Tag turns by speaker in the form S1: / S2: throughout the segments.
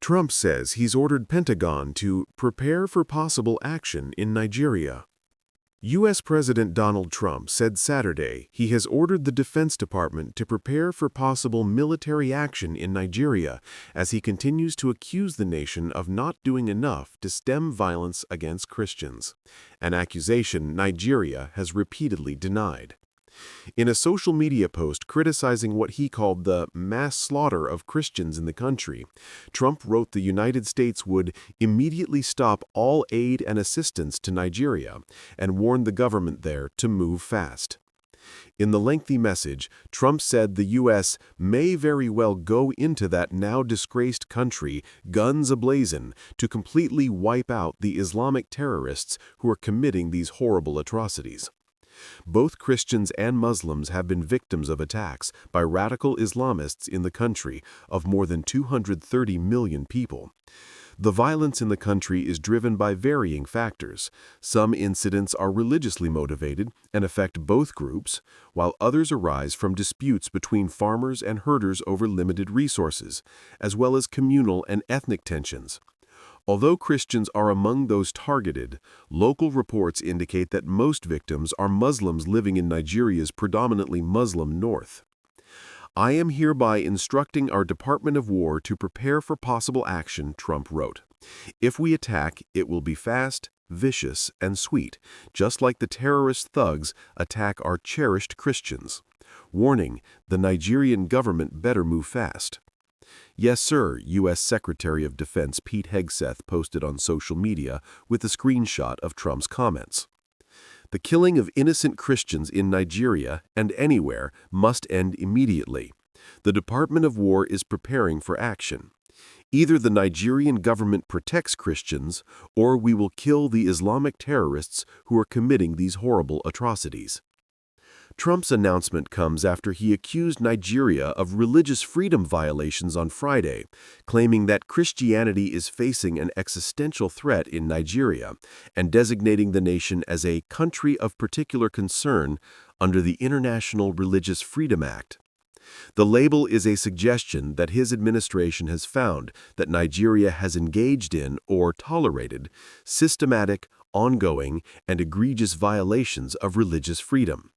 S1: Trump says he's ordered Pentagon to prepare for possible action in Nigeria. U.S. President Donald Trump said Saturday he has ordered the Defense Department to prepare for possible military action in Nigeria as he continues to accuse the nation of not doing enough to stem violence against Christians, an accusation Nigeria has repeatedly denied. In a social media post criticizing what he called the mass slaughter of Christians in the country, Trump wrote the United States would immediately stop all aid and assistance to Nigeria and warned the government there to move fast. In the lengthy message, Trump said the U.S. may very well go into that now disgraced country guns ablazing to completely wipe out the Islamic terrorists who are committing these horrible atrocities. Both Christians and Muslims have been victims of attacks by radical Islamists in the country of more than 230 million people. The violence in the country is driven by varying factors. Some incidents are religiously motivated and affect both groups, while others arise from disputes between farmers and herders over limited resources, as well as communal and ethnic tensions. Although Christians are among those targeted, local reports indicate that most victims are Muslims living in Nigeria's predominantly Muslim north. I am hereby instructing our Department of War to prepare for possible action, Trump wrote. If we attack, it will be fast, vicious, and sweet, just like the terrorist thugs attack our cherished Christians. Warning, the Nigerian government better move fast. Yes, sir, U.S. Secretary of Defense Pete Hegseth posted on social media with a screenshot of Trump's comments. The killing of innocent Christians in Nigeria and anywhere must end immediately. The Department of War is preparing for action. Either the Nigerian government protects Christians, or we will kill the Islamic terrorists who are committing these horrible atrocities. Trump's announcement comes after he accused Nigeria of religious freedom violations on Friday, claiming that Christianity is facing an existential threat in Nigeria and designating the nation as a country of particular concern under the International Religious Freedom Act. The label is a suggestion that his administration has found that Nigeria has engaged in or tolerated systematic, ongoing, and egregious violations of religious freedom.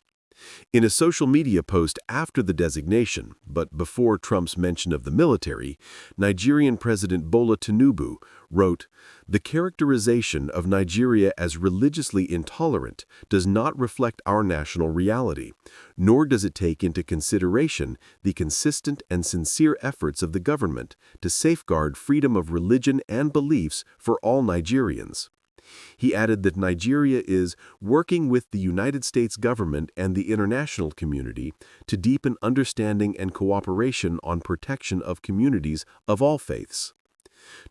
S1: In a social media post after the designation, but before Trump's mention of the military, Nigerian President Bola Tinubu wrote, "The characterization of Nigeria as religiously intolerant does not reflect our national reality, nor does it take into consideration the consistent and sincere efforts of the government to safeguard freedom of religion and beliefs for all Nigerians." He added that Nigeria is working with the United States government and the international community to deepen understanding and cooperation on protection of communities of all faiths.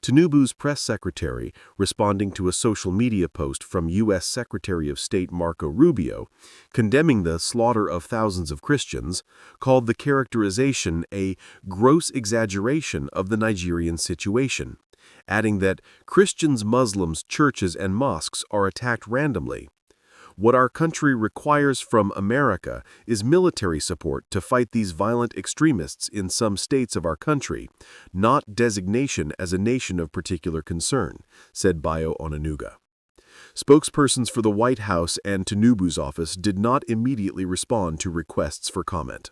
S1: Tinubu's press secretary, responding to a social media post from U.S. Secretary of State Marco Rubio, condemning the slaughter of thousands of Christians, called the characterization a gross exaggeration of the Nigerian situation, adding that Christians, Muslims, churches, and mosques are attacked randomly. What our country requires from America is military support to fight these violent extremists in some states of our country, not designation as a nation of particular concern, said Bayo Onanuga. Spokespersons for the White House and Tinubu's office did not immediately respond to requests for comment.